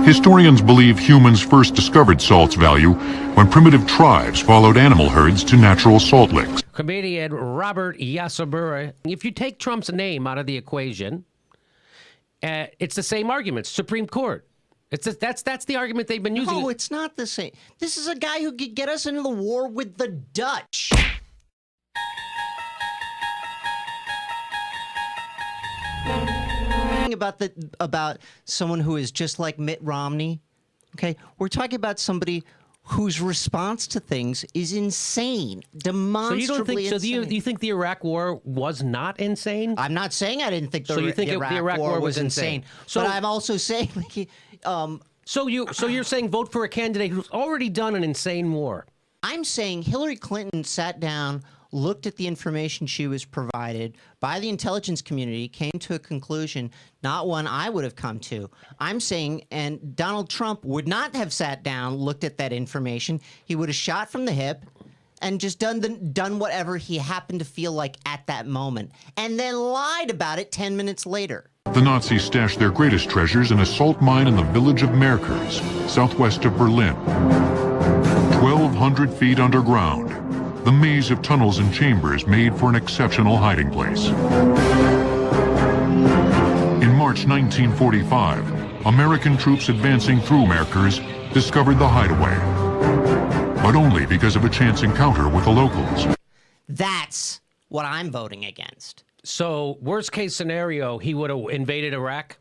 Historians believe humans first discovered salt's value when primitive tribes followed animal herds to natural salt licks. Comedian Robert Yasumura. If you take Trump's name out of the equation, it's the same argument. Supreme Court. That's the argument they've been using. No, it's not the same. This is a guy who could get us into the war with the Dutch. About someone who is just like Mitt Romney. Okay, we're talking about somebody whose response to things is insane, demonstrably insane. So you don't think? Do you think the Iraq War was not insane? I'm not saying I didn't think the Iraq War was insane. So, but I'm also saying, So you're saying vote for a candidate who's already done an insane war? I'm saying Hillary Clinton sat down, looked at the information she was provided by the intelligence community, came to a conclusion, not one I would have come to. I'm saying, and Donald Trump would not have sat down, looked at that information. He would have shot from the hip and just done whatever he happened to feel like at that moment, and then lied about it 10 minutes later. The Nazis stashed their greatest treasures in a salt mine in the village of Merkers, southwest of Berlin. 1,200 feet underground, the maze of tunnels and chambers made for an exceptional hiding place. In March 1945, American troops advancing through Merkers discovered the hideaway, but only because of a chance encounter with the locals. That's what I'm voting against. So, worst case scenario, he would have invaded Iraq?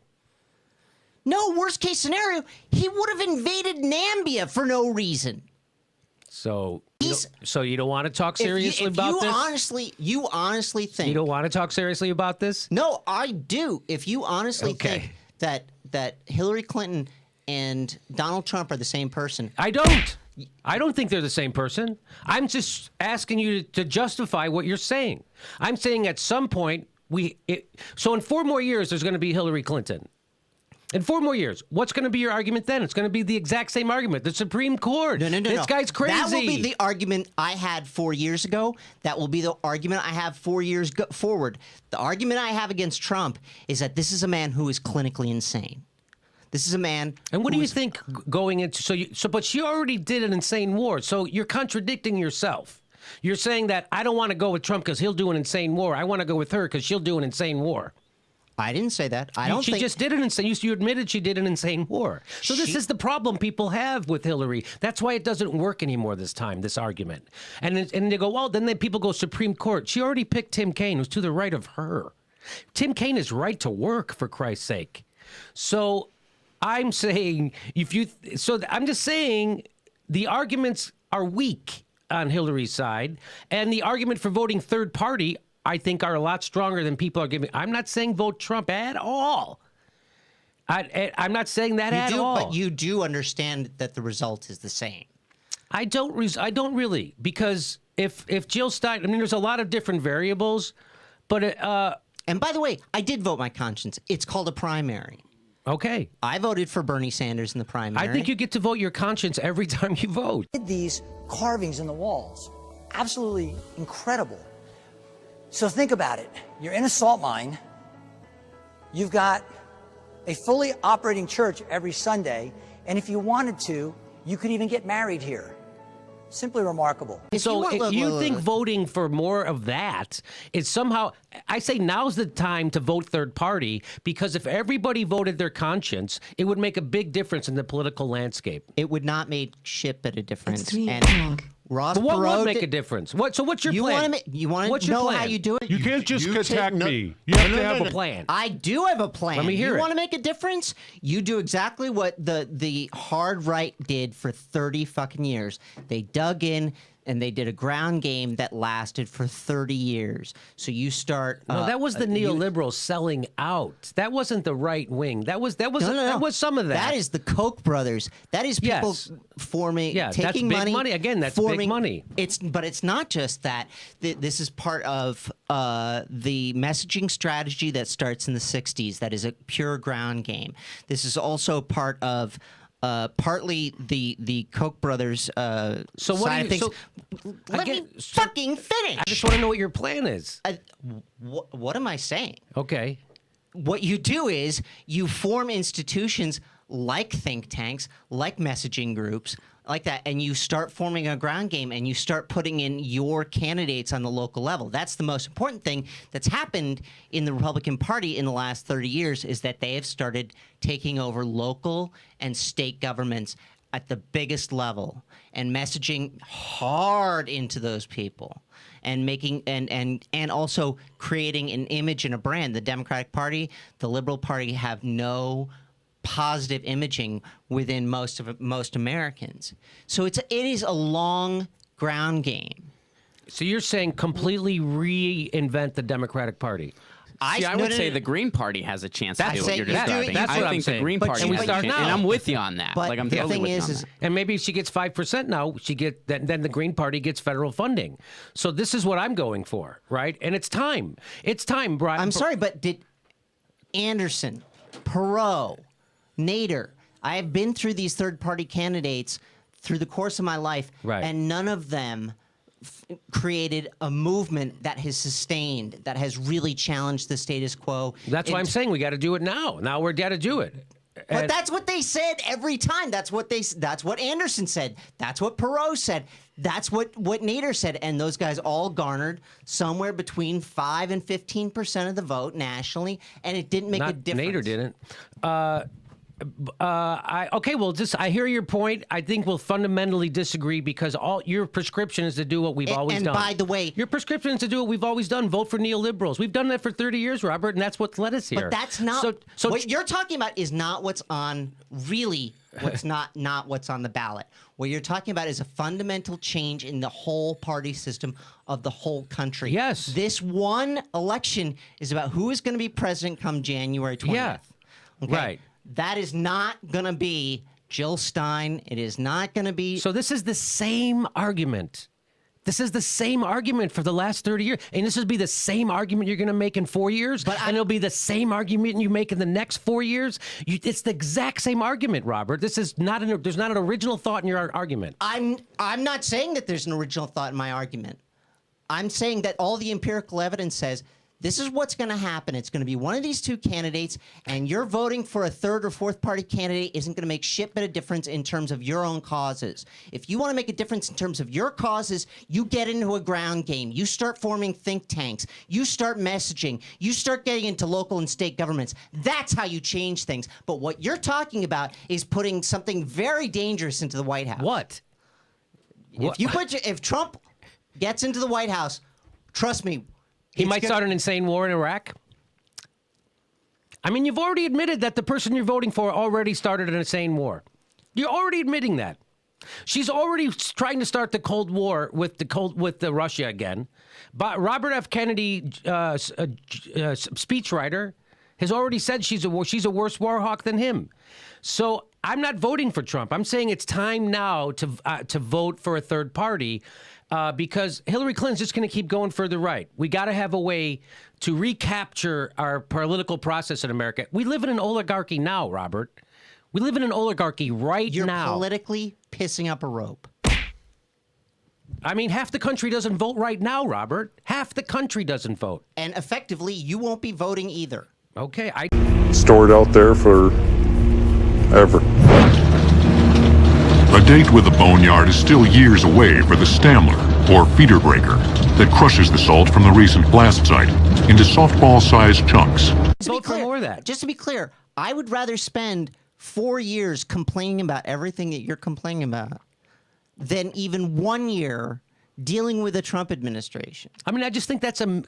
No, worst case scenario, he would have invaded Namibia for no reason. So you don't want to talk seriously about this? You honestly think... You don't want to talk seriously about this? No, I do. If you honestly think that Hillary Clinton and Donald Trump are the same person... I don't think they're the same person. I'm just asking you to justify what you're saying. I'm saying at some point, so in 4 more years, there's going to be Hillary Clinton. In 4 more years, what's going to be your argument then? It's going to be the exact same argument. The Supreme Court. No. This guy's crazy. That will be the argument I had 4 years ago. That will be the argument I have 4 years forward. The argument I have against Trump is that this is a man who is clinically insane. This is a man. And what do you think going into but she already did an insane war. So you're contradicting yourself. You're saying that I don't want to go with Trump because he'll do an insane war. I want to go with her because she'll do an insane war. I didn't say that. She just did an insane. You admitted she did an insane war. So this is the problem people have with Hillary. That's why it doesn't work anymore this time. This argument, and they go, well, then people go Supreme Court. She already picked Tim Kaine, who's to the right of her. Tim Kaine is right to work, for Christ's sake. So I'm saying I'm just saying the arguments are weak on Hillary's side, and the argument for voting third party, I think, are a lot stronger than people are giving. I'm not saying vote Trump at all. I'm not saying that at all. But you do understand that the result is the same. I don't really, because if Jill Stein, I mean, there's a lot of different variables, but and by the way, I did vote my conscience. It's called a primary. Okay. I voted for Bernie Sanders in the primary. I think you get to vote your conscience every time you vote. These carvings in the walls, absolutely incredible. So think about it. You're in a salt mine. You've got a fully operating church every Sunday. And if you wanted to, you could even get married here. Simply remarkable. So you think voting for more of that is somehow, I say now's the time to vote third party, because if everybody voted their conscience, it would make a big difference in the political landscape. It would not make shit bit of difference. It's 3 o'clock. Ross but what Perot would make a difference? So what's your plan? You want what's to your know plan? how you do it? You can't just attack me. You have to have a plan. I do have a plan. Let me hear it. You want to make a difference? You do exactly what the hard right did for 30 fucking years. They dug in and they did a ground game that lasted for 30 years. So you start. No, that was the neoliberals selling out. That wasn't the right wing. That was that was some of that. That is the Koch brothers. That is people forming, taking that's big money. Again, that's big money. But it's not just that. This is part of the messaging strategy that starts in the 60s. That is a pure ground game. This is also part of. Partly the Koch brothers so what side do you, of things. Let me fucking finish. I just want to know what your plan is. What am I saying? Okay. what you do is you form institutions like think tanks, like messaging groups, like that, and you start forming a ground game and you start putting in your candidates on the local level. That's the most important thing that's happened in the Republican Party in the last 30 years is that they have started taking over local and state governments at the biggest level and messaging hard into those people and making and also creating an image and a brand. The Democratic Party, the Liberal Party have no positive imaging within most Americans. So it is a long ground game. So you're saying completely reinvent the Democratic Party? I would say the Green Party has a chance to do what you're that's describing. what I I'm think saying. the Green But Party can we has a start chance, now? and I'm with you on that. But I'm the totally thing with you is, on is that. And maybe if she gets 5% now, then the Green Party gets federal funding. So this is what I'm going for, right? And it's time. It's time, Brian. I'm sorry, but did Anderson, Perot, Nader, I have been through these third-party candidates through the course of my life, Right. and none of them created a movement that has sustained, that has really challenged the status quo. That's why I'm saying we got to do it now. Now we're got to do it. But And- that's what they said every time. That's what Anderson said. That's what Perot said. That's what Nader said. And those guys all garnered somewhere between 5 and 15% of the vote nationally, and it didn't make a Not difference. Nader didn't. I hear your point. I think we'll fundamentally disagree because all your prescription is to do what we've always done. And by the way, your prescription is to do what we've always done: vote for neoliberals. We've done that for 30 years, Robert, and that's what's led us here. but that's not So what you're talking about. Is not what's on really. What's not what's on the ballot. What you're talking about is a fundamental change in the whole party system of the whole country. Yes. This one election is about who is going to be president come January 20th. Yeah. Okay? Right. That is not going to be Jill Stein. It is not going to be. So this is the same argument. This is the same argument for the last 30 years. And this will be the same argument you're going to make in 4 years. And it'll be the same argument you make in the next 4 years. It's the exact same argument, Robert. This is not there's not an original thought in your argument. I'm not saying that there's an original thought in my argument. I'm saying that all the empirical evidence says this is what's going to happen. It's going to be one of these two candidates, and you're voting for a third or fourth party candidate isn't going to make shit bit of difference in terms of your own causes. If you want to make a difference in terms of your causes, you get into a ground game. You start forming think tanks. You start messaging. You start getting into local and state governments. That's how you change things. But what you're talking about is putting something very dangerous into the White House. What? If Trump gets into the White House, trust me, He might start an insane war in Iraq. I mean, you've already admitted that the person you're voting for already started an insane war. You're already admitting that. She's already trying to start the Cold War with Russia again. But Robert F. Kennedy, speechwriter, has already said she's a worse war hawk than him. So I'm not voting for Trump. I'm saying it's time now to vote for a third party. Because Hillary Clinton's just going to keep going further right. We got to have a way to recapture our political process in America. We live in an oligarchy now, Robert. We live in an oligarchy right You're now. You're politically pissing up a rope. I mean, half the country doesn't vote right now, Robert. Half the country doesn't vote. And effectively, you won't be voting either. Okay, Stored out there for ever. A date with the boneyard is still years away for the Stamler, or feeder breaker, that crushes the salt from the recent blast site into softball-sized chunks. vote for more of that. Just to be clear, I would rather spend 4 years complaining about everything that you're complaining about than even 1 year dealing with the Trump administration. I mean, I just think that's a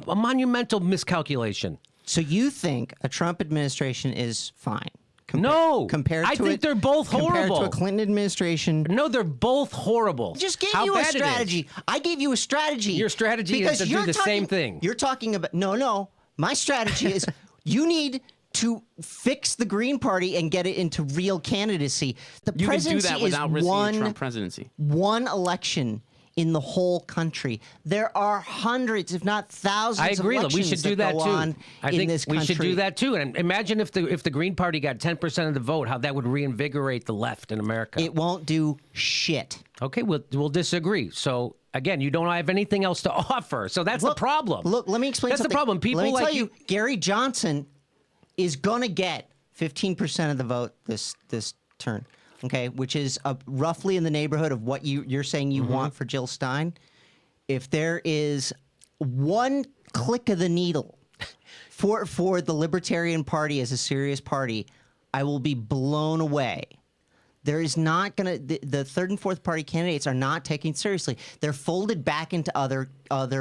monumental miscalculation. So you think a Trump administration is fine? No, compared to I think they're both compared horrible. to a Clinton administration. No, they're both horrible. Just gave How you a bad it is. strategy. I gave you a strategy. Your strategy is because to do you're the talking- same thing. You're talking about no. My strategy is you need to fix the Green Party and get it into real candidacy. The You can do presidency that is without risking a Trump presidency. one election in the whole country. There are hundreds, if not thousands, I agree. of Look, elections we should do that go too. on I in think this we country. should do that too. And imagine if the Green Party got 10% of the vote, how that would reinvigorate the left in America. It won't do shit. Okay, we'll disagree. So Again, you don't have anything else to offer. So that's the problem. Look, let me explain that's something. The problem. People let me like tell you, Gary Johnson is going to get 15% of the vote this turn, okay, which is roughly in the neighborhood of what you're saying you want for Jill Stein. If there is one click of the needle for the Libertarian Party as a serious party, I will be blown away. There is not going to the third and fourth party candidates are not taken seriously. They're folded back into other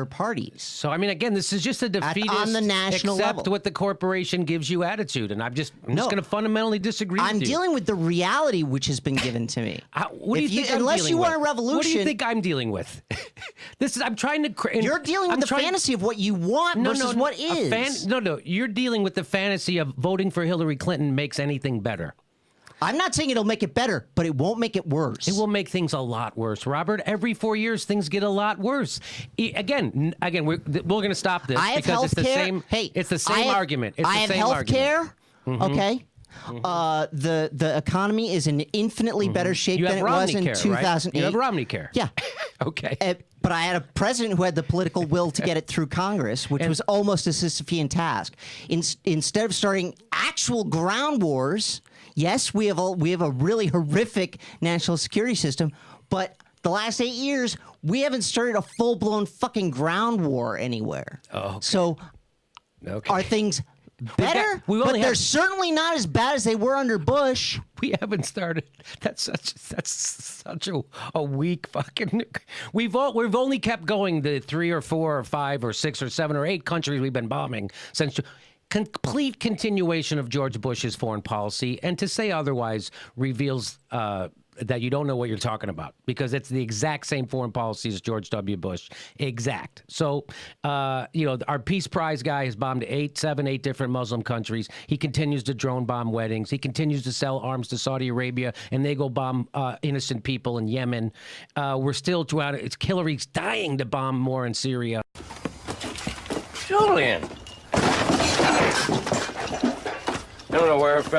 parties. So I mean, again, this is just a defeatist on the national accept level. what the corporation gives you attitude, and I'm just going to fundamentally disagree. I'm with you. dealing with the reality which has been given to me. What do you think? Unless you want a revolution, what do you think I'm dealing with? I'm trying to. You're dealing with the fantasy of what you want versus what is. No. You're dealing with the fantasy of voting for Hillary Clinton makes anything better. I'm not saying it'll make it better, but it won't make it worse. It will make things a lot worse, Robert. Every 4 years, things get a lot worse. Again, we're going to stop this because it's the same. Hey, it's the same argument. It's I the have same health argument. care. Okay. The economy is in infinitely better shape than it was in 2008. Right? You have Romney care. Yeah. Okay. But I had a president who had the political will to get it through Congress, which was almost a Sisyphean task. Instead of starting actual ground wars. Yes, we have a really horrific national security system, but the last 8 years, we haven't started a full-blown fucking ground war anywhere. Oh, okay. So are things better? But they're certainly not as bad as they were under Bush. We haven't started. That's such a weak fucking. We've only kept going the 3 or 4 or 5 or 6 or 7 or 8 countries we've been bombing since. Complete continuation of George Bush's foreign policy, and to say otherwise reveals that you don't know what you're talking about, because it's the exact same foreign policy as George W. Bush. Exact. So, our Peace Prize guy has bombed 8 different Muslim countries. He continues to drone bomb weddings. He continues to sell arms to Saudi Arabia, and they go bomb innocent people in Yemen. We're still throughout it. Hillary's dying to bomb more in Syria. Julian. I don't know where it fell.